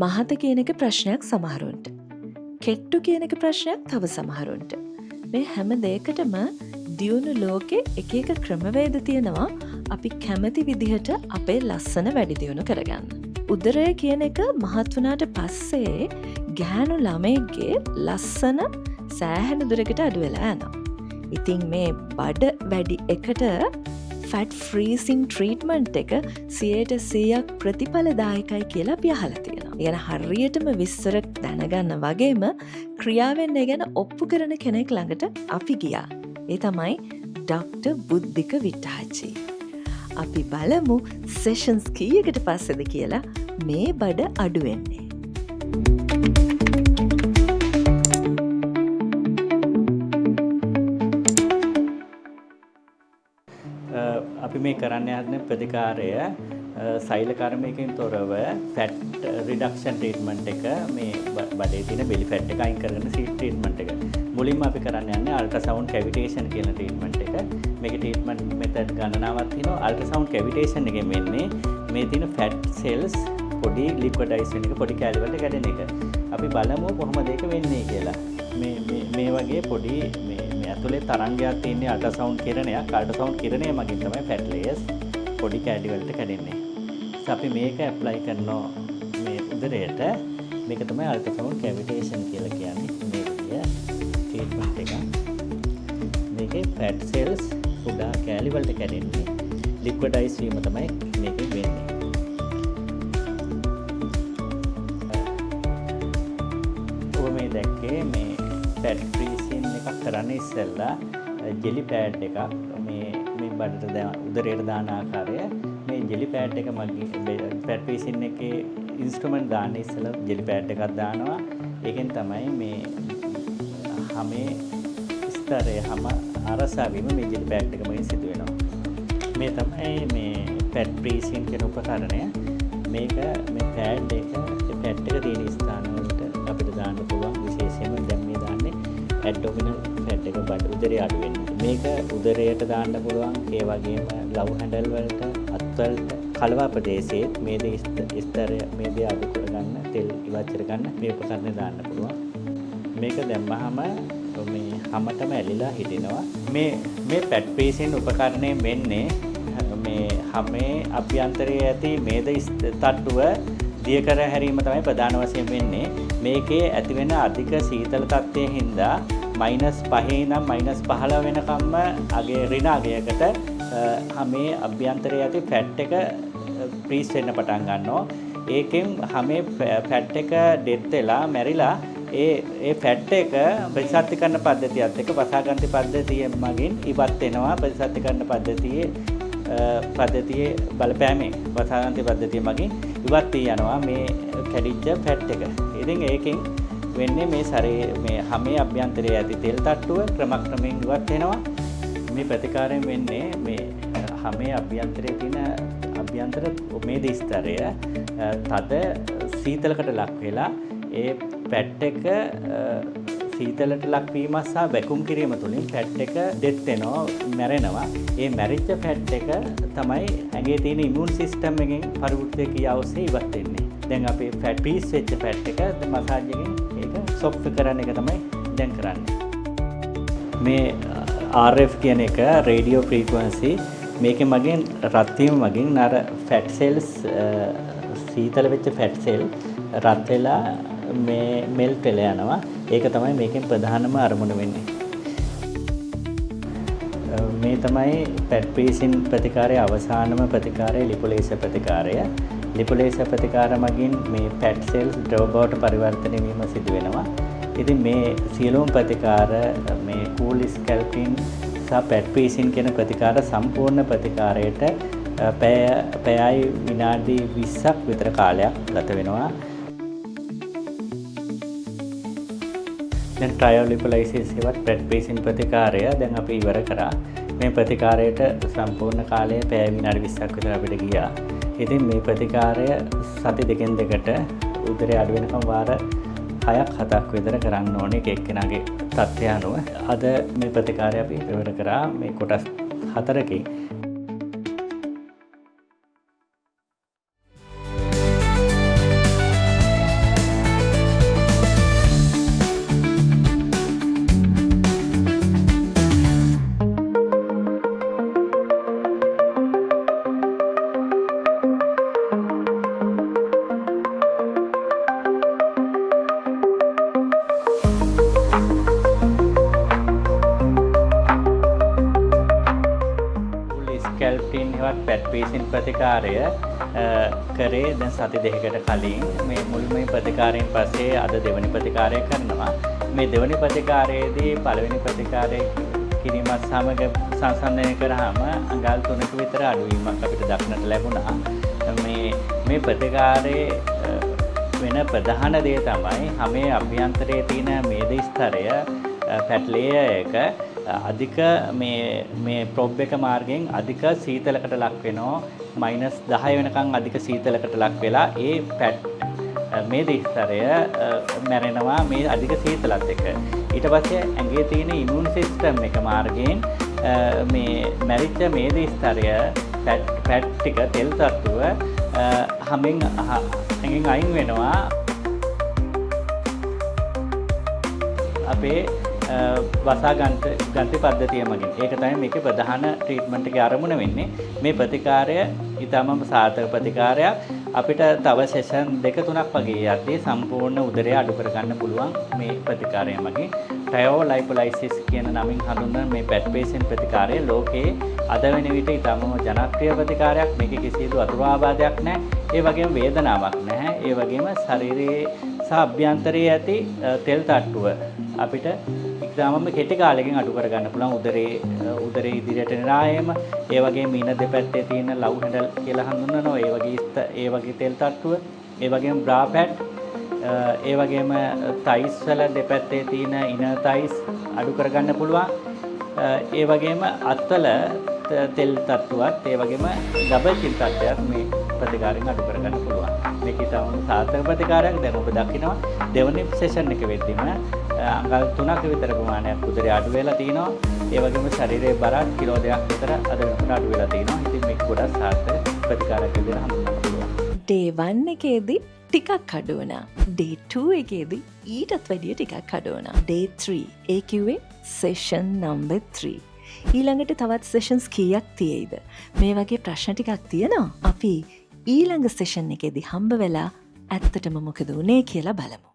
මහත කියන එක ප්‍රශ්නයක් සමහරුන්ට. කෙට්ටු කියන එක ප්‍රශ්නයක් තව සමහරුන්ට. මේ හැම දෙයකටම දියුණු ලෝකෙ එක එක ක්‍රමවේද තියෙනවා අපි කැමති විදිහට අපේ ලස්සන වැඩි දියුණු කරගන්න. උදරය කියන එක මහත් වුණාට පස්සේ ගැහැණු ළමයෙක්ගේ ලස්සන සෑහෙන දුරකට අඩු වෙලා යනවා. ඉතින් මේ බඩ වැඩි එකට ෆැට් ෆ්‍රීසිං ට්‍රීට්මන්ට් එක 100% ප්‍රතිඵලදායකයි කියලා අපි අහලා තියෙනවා. ඒ ගැන හරියටම විස්තර දැනගන්න වගේම ක්‍රියාවෙන් ඒ ගැන ඔප්පු කරන කෙනෙක් ළඟට අපි ගියා. ඒ තමයි ඩොක්ටර් බුද්ධික විට්ටාචි. අපි බලමු සෙෂන්ස් කීයකට පස්සේද කියලා මේ බඩ අඩු වෙන්නේ. අපි මේ කරන්න යන ප්‍රතිකාරය සෛල කර්මයකින් තොරව ෆැට් රිඩක්ෂන් ට්‍රීට්මන්ට් එක මේ බඩේ තියෙන බෙලි ෆැට් එක අයින් කරන ට්‍රීට්මන්ට් එක. මුලින්ම අපි කරන්න යන්නේ අල්ට්‍රාසවුන්ඩ් කැවිටේෂන් කියන ට්‍රීට්මන්ට් එක. මේකේ ට්‍රීට්මන්ට් මෙතඩ් ගණනාවක් තියෙනවා. අල්ට්‍රාසවුන්ඩ් කැවිටේෂන් එකෙන් වෙන්නේ මේ තියෙන ෆැට් සෙල්ස් පොඩි ලික්විඩයිස් වෙන එක, පොඩි කැලි වලට කැඩෙන එක. අපි බලමු කොහොමද ඒක වෙන්නේ කියලා. මේ වගේ පොඩි මේ ඇතුලේ තරංගයක් තියෙන අල්ට්‍රාසවුන්ඩ් කිරණයක්. අල්ට්‍රාසවුන්ඩ් කිරණය මගින් තමයි ෆැට් ලේයර්ස් පොඩි කැලි වලට කැඩෙන්නේ. අපි මේක ඇප්ලයි කරනවා මේ උදරයට. මේක තමයි අල්ට්‍රාසවුන්ඩ් කැවිටේෂන් කියලා කියන්නේ. මේ විදිය ට්‍රීට්මන්ට් එක. මේකේ ෆැට් සෙල්ස් කුඩා කැලි වලට කැඩෙන්නේ. ලික්විඩයිස් වීම තමයි මේකෙන් වෙන්නේ. ඔබ මේ දැක්කේ මේ ෆැට් ෆ්‍රීසින් එකක් කරන්න ඉස්සෙල්ලා ජෙලි පෑඩ් එකක් මේ බඩට උදරයට දාන ආකාරය. මේ ජෙලි පෑඩ් එක මගේ ෆැට් ෆ්‍රීසින් එකේ ඉන්ස්ට්‍රුමන්ට් දාන්න ඉස්සෙල්ලා ජෙලි පෑඩ් එකක් දානවා. ඒකෙන් තමයි මේ හැමේ ස්තරය හැම අරසාවීම මේ ජෙලි පෑඩ් එක මගින් සිදු වෙනවා. මේ තමයි මේ ෆැට් ෆ්‍රීසින් කියන උපකරණය. මේක මේ පෑඩ් එක ෆැට් එක තියෙන ස්ථාන වලට අපිට දාන්න පුළුවන්. විශේෂයෙන්ම දැන් මේ දාන්නේ ඇබ්ඩොමිනල් ෆැට් එක බඩ උදරය අඩු වෙන්න. මේක උදරයට දාන්න පුළුවන්. ඒ වගේම ලව් හැන්ඩල් වලට, අත්වලට, කලවා ප්‍රදේශයේ මේද ස්තරය මේද අඩු කරගන්න, තෙල් ඉවත් කරගන්න මේ උපකරණය දාන්න පුළුවන්. මේක දැම්මහම මේ හැමතෙම ඇලිලා හිටිනවා. මේ ෆැට් ෆ්‍රීසින් උපකරණයෙන් වෙන්නේ මේ හැමේ අභ්‍යන්තරයේ ඇති මේද තට්ටුව දිය කර හැරීම තමයි ප්‍රධාන වශයෙන් වෙන්නේ. මේකේ ඇතිවෙන අධික සීතල තත්ත්වයෙන් හින්දා -5 ඉඳන් -15 වෙනකම්ම ඍණ අගයකට හැමේ අභ්‍යන්තරයේ ඇති ෆැට් එක ෆ්‍රීස් වෙන්න පටන් ගන්නවා. ඒකෙන් හැමේ ෆැට් එක ඩෙත් වෙලා මැරිලා ඒ ෆැට් එක ප්‍රතිසංස්කරණ පද්ධතියත් එක්ක වසාගන්ති පද්ධතිය මගින් ඉවත් වෙනවා. ප්‍රතිසංස්කරණ පද්ධතියේ බලපෑමෙන් වසාගන්ති පද්ධතිය මගින් ඉවත් වී යනවා මේ කැඩිච්ච ෆැට් එක. ඉතින් ඒකෙන් වෙන්නේ මේ ශරීරයේ මේ හැමේ අභ්‍යන්තරයේ ඇති තෙල් තට්ටුව ක්‍රමක්‍රමයෙන් ඉවත් වෙනවා. මේ ප්‍රතිකාරයෙන් වෙන්නේ මේ හැමේ අභ්‍යන්තරයේ තියෙන අභ්‍යන්තර මේද ස්තරය තද සීතලකට ලක් වෙලා ඒ ෆැට් එක සීතලට ලක්වීම සහ වැකුම් කිරීම තුළින් ෆැට් එක ඩෙත් වෙනවා, මැරෙනවා. ඒ මැරිච්ච ෆැට් එක තමයි ඇඟේ තියෙන ඉමුන් සිස්ටම් එකෙන් පරිවෘත්තය කියා ඔස්සේ ඉවත් වෙන්නේ. දැන් අපි ෆැට් පීස් වෙච්ච ෆැට් එක මසාජ් එකෙන් ඒක සොෆ්ට් කරන එක තමයි දැන් කරන්නේ. මේ RF කියන එක රේඩියෝ ෆ්‍රීකවන්සි මේකේ මගින් රත් වීම මගින් අර ෆැට් සෙල්ස් සීතල වෙච්ච ෆැට් සෙල් රත් වෙලා මේ මෙල්ට් වෙලා යනවා. ඒක තමයි මේකෙන් ප්‍රධානම අරමුණ වෙන්නේ. මේ තමයි ෆැට් ෆ්‍රීසින් ප්‍රතිකාරයේ අවසානම ප්‍රතිකාරය ලිපොලේස ප්‍රතිකාරය. ලිපොලේස ප්‍රතිකාර මගින් මේ ෆැට් සෙල්ස් ද්‍රව බවට පරිවර්තනය වීම සිදු වෙනවා. ඉතින් මේ සියලුම ප්‍රතිකාර මේ කූල් ස්කැල්පින් සහ ෆැට් ෆ්‍රීසින් කියන ප්‍රතිකාර සම්පූර්ණ ප්‍රතිකාරයට පැයයි විනාඩි 20ක් විතර කාලයක් ගත වෙනවා. දැන් ට්‍රයල් ලිපොලයිසිස් එකවත් ෆැට් ෆ්‍රීසින් ප්‍රතිකාරය දැන් අපි ඉවර කරා. මේ ප්‍රතිකාරයට සම්පූර්ණ කාලය පැය විනාඩි 20ක් විතර අපිට ගියා. ඉතින් මේ ප්‍රතිකාරය සති දෙකෙන් දෙකට උදරය අඩු වෙනකම් වාර 6ක් 7ක් විතර කරන්න ඕනේ එක එක්කෙනාගේ තත්ත්වය අනුව. අද මේ ප්‍රතිකාරය අපි ඉවර කරා මේ කොටස් 4කින්. ස්කැල්ප්ටින් හෙවත් පැට් පීසින් ප්‍රතිකාරය කරේ දැන් සති දෙකකට කලින්. මේ මුල්ම ප්‍රතිකාරයෙන් පස්සේ අද දෙවනි ප්‍රතිකාරය කරනවා. මේ දෙවනි ප්‍රතිකාරයේදී පළවෙනි ප්‍රතිකාරය කිරීමත් සමග සංසන්දනය කරාම අඟල් 3ක විතර අඩුවීමක් අපිට දක්නට ලැබුණා. මේ ප්‍රතිකාරයේ වෙන ප්‍රධාන දේ තමයි හැමේ අභ්‍යන්තරයේ තියෙන මේද ස්තරය ෆැට් ලේයර් එක අධික මේ ප්‍රොබ් එක මාර්ගයෙන් අධික සීතලකට ලක් වෙනවා. -10 වෙනකන් අධික සීතලකට ලක් වෙලා ඒ ෆැට් මේද ස්තරය මැරෙනවා මේ අධික සීතලත් එක්ක. ඊට පස්සේ ඇඟේ තියෙන ඉමුන් සිස්ටම් එක මාර්ගයෙන් මේ මැරිච්ච මේද ස්තරය ෆැට් ටික තෙල් තට්ටුව හැමෙන් ඇඟෙන් අයින් වෙනවා. අපේ වසා ගන්ති පද්ධතිය මගින්. ඒක තමයි මේකේ ප්‍රධාන ට්‍රීට්මන්ට් එකේ අරමුණ වෙන්නේ. මේ ප්‍රතිකාරය ඊටමම සාර්ථක ප්‍රතිකාරයක්. අපිට තව සෙෂන් 2-3ක් වගේ යද්දී සම්පූර්ණ උදරය අඩු කරගන්න පුළුවන් මේ ප්‍රතිකාරය මගින්. ටයෝලයිපොලයිසිස් කියන නමින් හඳුන්වන මේ පැට් පීසින් ප්‍රතිකාරය ලෝකයේ අද වෙන විට ඊටමම ජනප්‍රිය ප්‍රතිකාරයක්. මේකේ කිසිදු අතුරු ආබාධයක් නැහැ. ඒ වගේම වේදනාවක් නැහැ. ඒ වගේම ශරීරයේ සහ අභ්‍යන්තරයේ ඇති තෙල් තට්ටුව අපිට ඉක්දාමම කෙටි කාලෙකින් අඩු කරගන්න පුළුවන්. උදරේ ඉදිරියට එන ආයම, ඒ වගේම ඊන දෙපැත්තේ තියෙන ලව් හැඩල් කියලා හඳුන්වනවා. ඒ වගේ තෙල් තට්ටුව, ඒ වගේම බ්‍රා පැඩ්, ඒ වගේම තයිස් වල දෙපැත්තේ තියෙන ඉනර් තයිස් අඩු කරගන්න පුළුවන්. ඒ වගේම අත්වල තෙල් තට්ටුවත්, ඒ වගේම ඩබල් චින් තට්ටුවක් මේ ප්‍රතිකාරයෙන් අඩු කරගන්න පුළුවන්. මේක ඊටම සාර්ථක ප්‍රතිකාරයක්. දැන් ඔබ දකිනවා දෙවනි සෙෂන් එක වෙද්දිම අඟල් 3ක විතර ප්‍රමාණයක් උදරය අඩු වෙලා තිනවා. ඒ වගේම ශරීරයේ බරත් කිලෝ 2ක් විතර අද වෙනකොට අඩු වෙලා තිනවා. ඉතින් මේක ගොඩක් සාර්ථක ප්‍රතිකාරයක් විදිහට හඳුන්වන්න පුළුවන්. Day 1 එකේදී ටිකක් අඩු වුණා. Day 2 එකේදී ඊටත් වැඩිය ටිකක් අඩු වුණා. Day 3 ඒ කිව්වේ session number 3. ඊළඟට තවත් sessions කීයක් තියෙයිද? මේ වගේ ප්‍රශ්න ටිකක් තියෙනවා. අපි ඊළඟ session එකේදී හම්බ වෙලා ඇත්තටම මොකද උනේ කියලා බලමු.